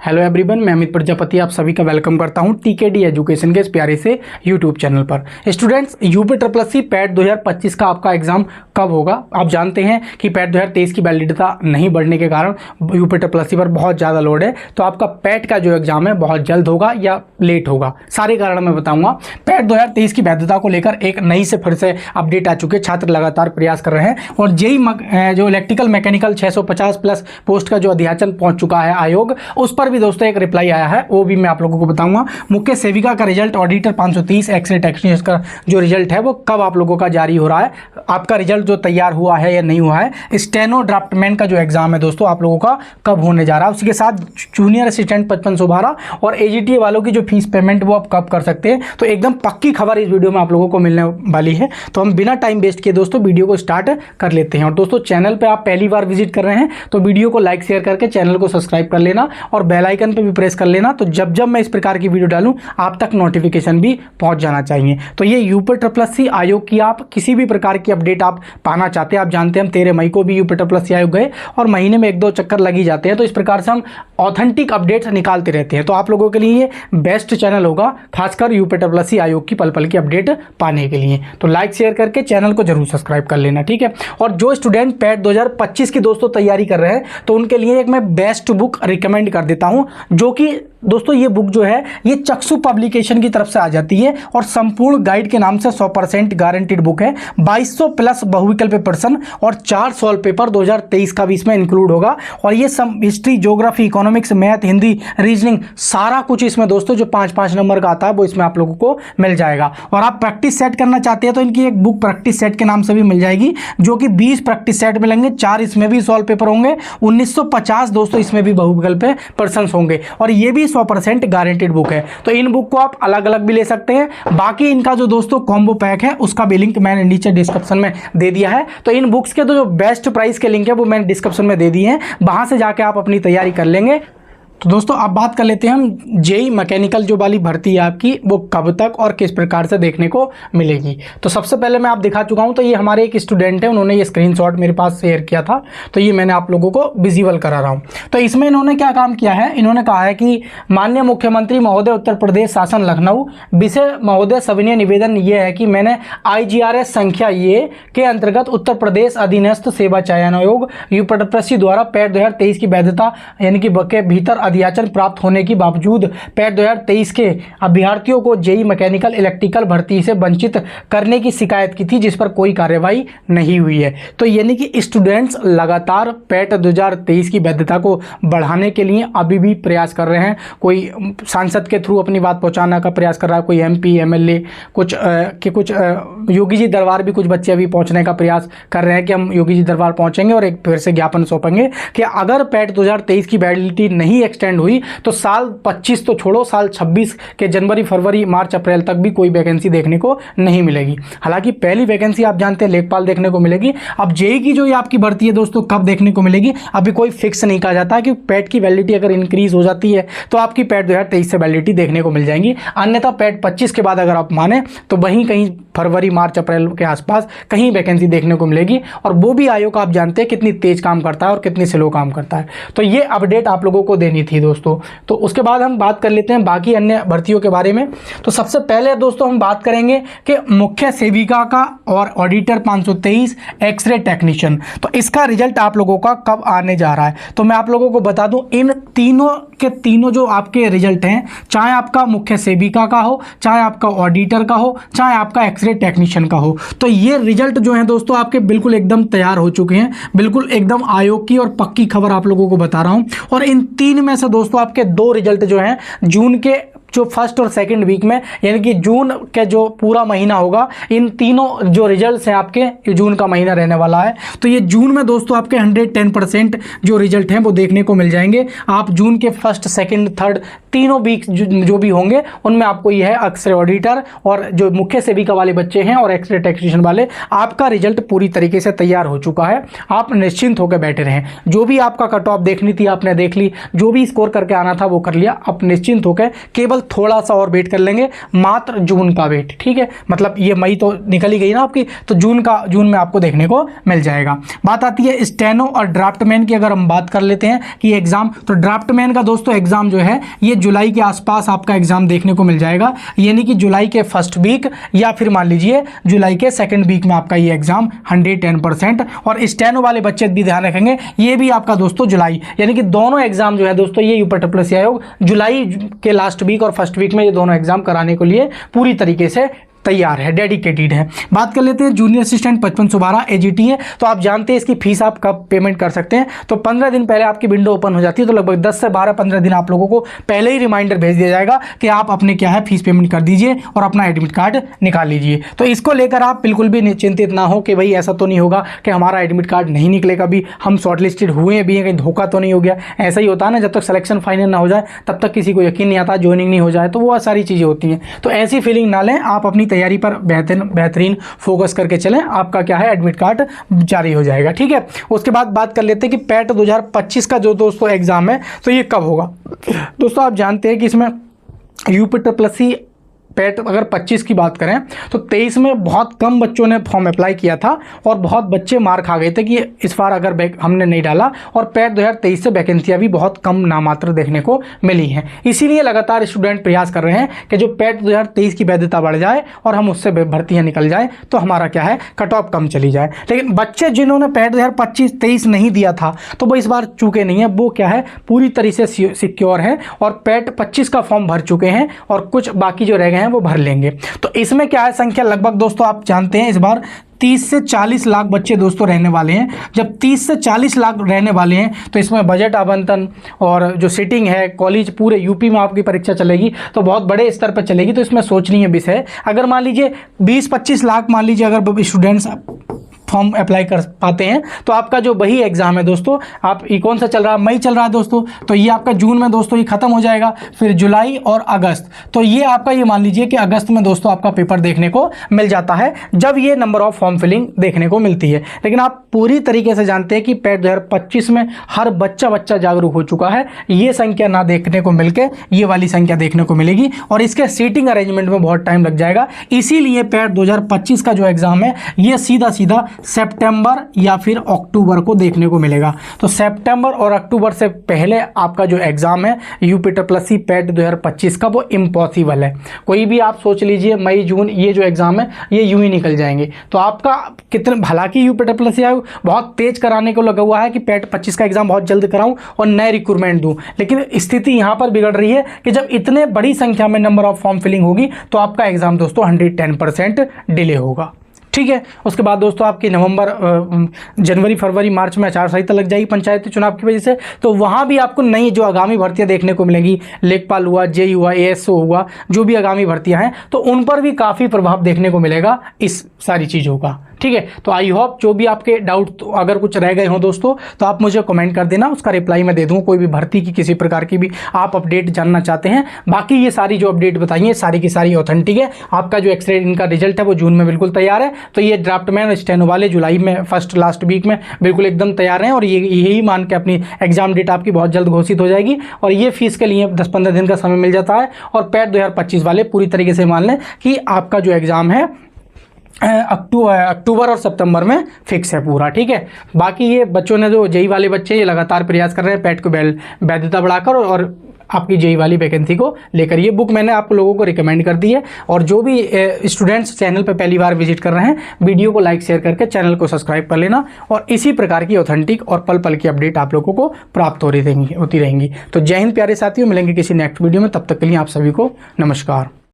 Hello everyone, मैं अमित प्रजापति आप सभी का वेलकम करता हूं टीकेडी एजुकेशन के इस प्यारे से यूट्यूब चैनल पर। स्टूडेंट्स, यूपी ट्रिपल पैट 2025 का आपका एग्जाम कब होगा? आप जानते हैं कि पैट 2023 की वैलिडिटी नहीं बढ़ने के कारण यूपी ट्रिपल पर बहुत ज़्यादा लोड है, तो आपका पैट का जो एग्जाम है बहुत जल्द होगा या लेट होगा, सारे कारण मैं बताऊँगा। पैट 2023 की वैधता को लेकर एक नई से फिर से अपडेट आ चुकी है। छात्र लगातार प्रयास कर रहे हैं और जेई जो इलेक्ट्रिकल मैकेनिकल 650 प्लस पोस्ट का जो अध्याचन पहुँच चुका है आयोग, उस पर भी दोस्तों एक रिप्लाई आया है, वो भी मैं आप लोगों को बताऊंगा। मुख्य सेविका का रिजल्ट, ऑडिटर 530, एक्स-रे टेक्नीशियन का जो रिजल्ट है वो कब आप लोगों का जारी हो रहा है, आपका रिजल्ट जो तैयार हुआ है या नहीं हुआ है। स्टेनो ड्राफ्टमैन का जो एग्जाम है दोस्तों आप लोगों का कब होने जा रहा है। उसी के साथ जूनियर असिस्टेंट 5512 और एजीटीए वालों की जो फीस पेमेंट वो आप कब कर सकते हैं, तो एकदम पक्की खबर इस वीडियो में आप लोगों को मिलने वाली है। तो हम बिना टाइम वेस्ट किए दोस्तों वीडियो को स्टार्ट कर लेते हैं। और दोस्तों, चैनल पर आप पहली बार विजिट कर रहे हैं तो वीडियो को लाइक शेयर करके चैनल को सब्सक्राइब कर लेना और बेल आइकन पे भी प्रेस कर लेना, तो जब जब मैं इस प्रकार की वीडियो डालूं आप तक नोटिफिकेशन भी पहुंच जाना चाहिए। तो ये यूपी ट्रिपल आयोग की आप किसी भी प्रकार की अपडेट आप पाना चाहते हैं, आप जानते हैं हम 13 मई को भी यूपी ट्रिपल आयोग गए और महीने में 1-2 चक्कर लगी जाते हैं, तो इस प्रकार से हम ऑथेंटिक अपडेट्स निकालते रहते हैं। तो आप लोगों के लिए ये बेस्ट चैनल होगा, खासकर यूपी ट्रिपल आयोग की पल पल की अपडेट पाने के लिए। तो लाइक शेयर करके चैनल को जरूर सब्सक्राइब कर लेना, ठीक है। और जो स्टूडेंट पैट 2025 की दोस्तों तैयारी कर रहे हैं तो उनके लिए एक मैं बेस्ट बुक रिकमेंड कर देता हूं, जो कि दोस्तों ये बुक जो है ये चक्षु पब्लिकेशन की तरफ से आ जाती है और संपूर्ण गाइड के नाम से 100% गारंटीड बुक है। 2200 प्लस बहुविकल्प प्रश्न और 4 सॉल्व पेपर 2023 का भी इसमें इंक्लूड होगा। और ये सब history, geography, economics, math, Hindi, reasoning, सारा कुछ इसमें दोस्तों जो 5-5 नंबर का आता है वो इसमें आप लोगों को मिल जाएगा। और आप प्रैक्टिस सेट करना चाहते हैं तो इनकी एक बुक प्रैक्टिस सेट के नाम से भी मिल जाएगी, जो कि 20 प्रैक्टिस सेट मिलेंगे, 4 इसमें भी सॉल्व पेपर होंगे, 1950 दोस्तों इसमें भी बहुविकल्प प्रश्न होंगे और ये भी 100% गारंटीड बुक है। तो इन बुक को आप अलग अलग भी ले सकते हैं। बाकी इनका जो दोस्तों कॉम्बो पैक है उसका भी लिंक मैंने नीचे डिस्क्रिप्शन में दे दिया है। तो इन बुक्स के तो जो बेस्ट प्राइस के लिंक है वो मैंने डिस्क्रिप्शन में दे दिए हैं, वहां से जाके आप अपनी तैयारी कर लेंगे। तो दोस्तों अब बात कर लेते हैं हम जेई मैकेनिकल जो वाली भर्ती है आपकी वो कब तक और किस प्रकार से देखने को मिलेगी। तो सबसे पहले मैं आप दिखा चुका हूं, तो ये हमारे एक स्टूडेंट है, उन्होंने ये स्क्रीनशॉट मेरे पास शेयर किया था, तो ये मैंने आप लोगों को विजिबल करा रहा हूं। तो इसमें इन्होंने क्या काम किया है, इन्होंने कहा है कि माननीय मुख्यमंत्री महोदय उत्तर प्रदेश शासन लखनऊ, विषय महोदय सविनय निवेदन ये है कि मैंने IGRS संख्या ये के अंतर्गत उत्तर प्रदेश अधीनस्थ सेवा चयन आयोग यूपी द्वारा पैट 2023 की वैधता यानी कि के भीतर अध्याचन प्राप्त होने के बावजूद पैट 2023 के अभ्यर्थियों को जेई मैकेनिकल इलेक्ट्रिकल भर्ती से वंचित करने की शिकायत की थी, जिस पर कोई कार्रवाई नहीं हुई है। तो यानी कि स्टूडेंट्स लगातार पैट 2023 की वैधता को बढ़ाने के लिए अभी भी प्रयास कर रहे हैं। कोई सांसद के थ्रू अपनी बात पहुंचाने का प्रयास कर रहा है, कोई MP MLA, कुछ योगी जी दरबार भी कुछ बच्चे अभी पहुंचने का प्रयास कर रहे हैं कि हम योगी जी दरबार पहुंचेंगे और एक फिर से ज्ञापन सौंपेंगे कि अगर पैट 2023 की वैलिडिटी नहीं एक्सटेंड हुई तो साल 25 तो छोड़ो, साल 26 के जनवरी, फरवरी, मार्च, अप्रैल तक भी कोई वैकेंसी देखने को नहीं मिलेगी। हालांकि पहली वैकेंसी आप जानते हैं लेखपाल देखने को मिलेगी। अब जेई की जो ये आपकी भर्ती है दोस्तों कब देखने को मिलेगी अभी कोई फिक्स नहीं कहा जाता है, कि पैट की वैलिडिटी अगर इंक्रीज हो जाती है तो आपकी पैट 2023 से वैलिडिटी देखने को मिल जाएंगी, अन्यथा पैट 25 के बाद अगर आप माने तो वहीं कहीं फरवरी, मार्च, अप्रैल के आसपास कहीं वैकेंसी देखने को मिलेगी। और वो भी आयोग आप जानते हैं कितनी तेज काम करता है और कितनी स्लो काम करता है। तो ये अपडेट आप लोगों को देनी थी दोस्तों। तो उसके बाद हम बात कर लेते हैं बाकी अन्य भर्तियों के बारे में। तो सबसे पहले दोस्तों हम बात करेंगे कि मुख्य सेविका का और ऑडिटर 523, एक्स-रे टेक्नीशियन, तो इसका रिजल्ट आप लोगों का कब आने जा रहा है। तो मैं आप लोगों को बता दूं, इन तीनों के तीनों जो आपके रिजल्ट हैं, चाहे आपका मुख्य सेविका का हो, चाहे आपका ऑडिटर का हो, चाहे आपका एक्स-रे टेक्नीशियन का हो, तो ये रिजल्ट जो है दोस्तों आपके बिल्कुल एकदम तैयार हो चुके हैं। बिल्कुल एकदम आयोग की और पक्की खबर आप लोगों को बता रहा हूं। और इन 3 में से दोस्तों आपके 2 रिजल्ट जो हैं जून के जो फर्स्ट और सेकंड वीक में, यानी कि जून के जो पूरा महीना होगा, इन तीनों जो रिजल्ट्स हैं आपके जून का महीना रहने वाला है, तो ये जून में दोस्तों आपके 110% जो रिजल्ट हैं वो देखने को मिल जाएंगे। आप जून के फर्स्ट, सेकंड, थर्ड तीनों वीक जो भी होंगे उनमें आपको यह है एक्स-रे ऑडिटर और जो मुख्य सेविका वाले बच्चे हैं और एक्स-रे टेक्नीशियन वाले, आपका रिजल्ट पूरी तरीके से तैयार हो चुका है। आप निश्चिंत होकर बैठे रहें। जो भी आपका कट ऑफ देखनी थी आपने देख ली, जो भी स्कोर करके आना था वो कर लिया। आप निश्चिंत होकर केवल थोड़ा सा और वेट कर लेंगे, मात्र जून का वेट, ठीक है। मतलब ये मई तो निकल ही गई ना आपकी, तो जून में आपको देखने को मिल जाएगा। बात आती है स्टेनो और ड्राफ्टमैन की, अगर हम बात कर लेते हैं कि एग्जाम, तो ड्राफ्टमैन का दोस्तों एग्जाम जो है ये जुलाई के आसपास आपका एग्जाम देखने को मिल जाएगा, यानी कि जुलाई के फर्स्ट वीक या फिर मान लीजिए जुलाई के सेकंड वीक में आपका ये एग्जाम 110%। और स्टेनो वाले बच्चे भी ध्यान रखेंगे, ये भी आपका दोस्तों जुलाई, यानी कि दोनों एग्जाम जो है दोस्तों ये यूपीएससी आयोग जुलाई के लास्ट वीक और फर्स्ट वीक में ये दोनों एग्जाम कराने के लिए पूरी तरीके से तैयार है, डेडिकेटेड है। बात कर लेते हैं जूनियर असिस्टेंट 5512 एजीटी है, तो आप जानते हैं इसकी फीस आप कब पेमेंट कर सकते हैं। तो 15 दिन पहले आपकी विंडो ओपन हो जाती है, तो लगभग 10 से 12-15 दिन आप लोगों को पहले ही रिमाइंडर भेज दिया जाएगा कि आप अपने क्या है फीस पेमेंट कर दीजिए और अपना एडमिट कार्ड निकाल लीजिए। तो इसको लेकर आप बिल्कुल भी चिंतित ना हो कि भाई ऐसा तो नहीं होगा कि हमारा एडमिट कार्ड नहीं निकलेगा, भी हम शॉर्टलिस्टेड हुए भी हैं, कहीं धोखा तो नहीं हो गया। ऐसा ही होता है ना, जब तक सिलेक्शन फाइनल ना हो जाए तब तक किसी को यकीन नहीं आता, ज्वाइनिंग नहीं हो जाए, तो वो सारी चीज़ें होती हैं। तो ऐसी फीलिंग ना लें, आप अपनी तैयारी पर बेहतरीन फोकस करके चलें, आपका क्या है एडमिट कार्ड जारी हो जाएगा, ठीक है। उसके बाद बात कर लेते हैं कि पैट 2025 का जो दोस्तों एग्जाम है तो ये कब होगा। दोस्तों आप जानते हैं कि इसमें यूपीएससी पैट अगर 25 की बात करें तो 23 में बहुत कम बच्चों ने फॉर्म अप्लाई किया था और बहुत बच्चे मार खा गए थे कि इस बार अगर हमने नहीं डाला, और पैट 2023 से वैकेंसियाँ भी बहुत कम नामात्र देखने को मिली हैं। इसीलिए लगातार स्टूडेंट प्रयास कर रहे हैं कि जो पैट 2023 की वैधता बढ़ जाए और हम उससे भर्तियाँ निकल जाए, तो हमारा क्या है कट ऑफ कम चली जाए। लेकिन बच्चे जिन्होंने पैट 2025-23 नहीं दिया था तो वो इस बार चूके नहीं है, वो क्या है पूरी तरीके से सिक्योर है और पैट 25 का फॉर्म भर चुके हैं और कुछ बाकी जो रह गए वो भर लेंगे। तो इसमें क्या है संख्या लगभग दोस्तों आप जानते हैं इस बार 30 से 40 लाख बच्चे दोस्तों रहने वाले हैं। जब 30 से 40 लाख रहने वाले हैं तो इसमें बजट आवंटन और जो सीटिंग है, कॉलेज पूरे यूपी में आपकी परीक्षा चलेगी तो बहुत बड़े स्तर पर चलेगी, तो इसमें सोचनीय विषय। अगर मान लीजिए 20-25 लाख मान लीजिए अगर स्टूडेंट्स फॉर्म अप्लाई कर पाते हैं तो आपका जो वही एग्जाम है दोस्तों, आप ये कौन सा चल रहा है, मई चल रहा है दोस्तों, तो ये आपका जून में दोस्तों ये खत्म हो जाएगा, फिर जुलाई और अगस्त, तो ये आपका ये मान लीजिए कि अगस्त में दोस्तों आपका पेपर देखने को मिल जाता है, जब ये नंबर ऑफ फॉर्म फिलिंग देखने को मिलती है। लेकिन आप पूरी तरीके से जानते हैं कि पैट 2025 में हर बच्चा जागरूक हो चुका है, ये संख्या ना देखने को मिलकर ये वाली संख्या देखने को मिलेगी और इसके सीटिंग अरेंजमेंट में बहुत टाइम लग जाएगा। इसीलिए पैट 2025 का जो एग्जाम है ये सीधा सितंबर या फिर अक्टूबर को देखने को मिलेगा। तो सितंबर और अक्टूबर से पहले आपका जो एग्जाम है यूपीएससी पैट 2025 का वो इम्पॉसिबल है। कोई भी आप सोच लीजिए मई जून ये जो एग्जाम है ये यूं ही निकल जाएंगे। तो आपका कितने हालांकि यूपीएससी आयोग बहुत तेज कराने को लगा हुआ है कि पैट 25 का एग्जाम बहुत जल्द कराऊं और नए रिक्रूटमेंट दूं, लेकिन स्थिति यहां पर बिगड़ रही है कि जब इतने बड़ी संख्या में नंबर ऑफ फॉर्म फिलिंग होगी तो आपका एग्जाम दोस्तों 110% डिले होगा, ठीक है। उसके बाद दोस्तों आपकी जनवरी फरवरी मार्च में आचार संहिता लग जाएगी पंचायती चुनाव की वजह से, तो वहाँ भी आपको नई जो आगामी भर्तियाँ देखने को मिलेंगी, लेखपाल हुआ, जेई हुआ, एएसओ हुआ, जो भी आगामी भर्तियाँ हैं तो उन पर भी काफ़ी प्रभाव देखने को मिलेगा इस सारी चीज़ों का, ठीक है। तो आई होप जो भी आपके डाउट तो अगर कुछ रह गए हों दोस्तों तो आप मुझे कमेंट कर देना, उसका रिप्लाई मैं दे दूँ। कोई भी भर्ती की किसी प्रकार की भी आप अपडेट जानना चाहते हैं, बाकी ये सारी जो अपडेट बताइए सारी की सारी ऑथेंटिक है। आपका जो एक्सरे इनका रिजल्ट है वो जून में बिल्कुल तैयार है, तो ये ड्राफ्टमैन और स्टेनो वाले जुलाई में फर्स्ट लास्ट वीक में बिल्कुल एकदम तैयार हैं और ये यही मान के अपनी एग्जाम डेट आपकी बहुत जल्द घोषित हो जाएगी और ये फीस के लिए 10-15 दिन का समय मिल जाता है। और पैट 2025 वाले पूरी तरीके से मान लें कि आपका जो एग्ज़ाम है अक्टूबर और सितंबर में फिक्स है पूरा, ठीक है। बाकी ये बच्चों ने जो जेई वाले बच्चे ये लगातार प्रयास कर रहे हैं पैट को वैधता बढ़ाकर और आपकी जेई वाली वैकेंसी को लेकर। ये बुक मैंने आप लोगों को रिकमेंड कर दी है और जो भी स्टूडेंट्स चैनल पर पहली बार विजिट कर रहे हैं वीडियो को लाइक शेयर करके चैनल को सब्सक्राइब कर लेना और इसी प्रकार की ऑथेंटिक और पल पल की अपडेट आप लोगों को प्राप्त होती रहेंगी। तो जय हिंद प्यारे साथियों, मिलेंगे किसी नेक्स्ट वीडियो में, तब तक के लिए आप सभी को नमस्कार।